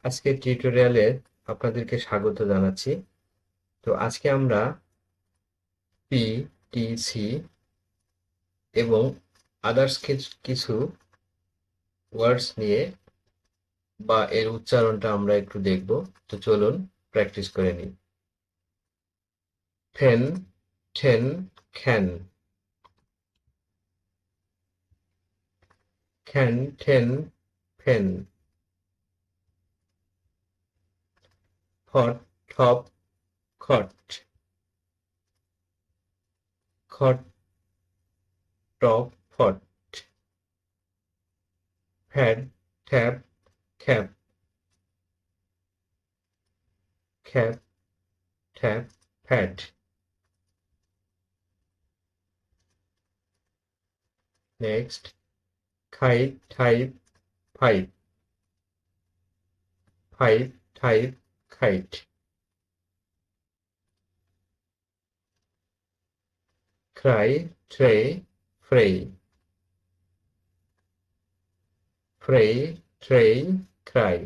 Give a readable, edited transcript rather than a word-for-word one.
আজকের টিউটোরিয়ালে আপনাদেরকে স্বাগত জানাচ্ছি। তো আজকে আমরা পি, টি, সি এবং আদার্স কিছু ওয়ার্ডস নিয়ে বা এর উচ্চারণটা আমরা একটু দেখব। তো চলুন প্র্যাকটিস করে নিই। ফেন, ঠেন, খ্যান, খ্যান, ঠেন, ফেন, ফট, ঠপ, খট, খট, টপ, ফট, ফ্যাড, ঠ্যাপ, খ্যাপ, খ্যাপ, ঠ্যাপ, ফ্যাড। নেক্সট, খাইট, ঠাইপ, ফাইট, ফাইট, ঠাইপ, খাইট, ক্রাই, ট্রে, ফ্রেই, ফ্রেই, ট্রেই, ক্রাই,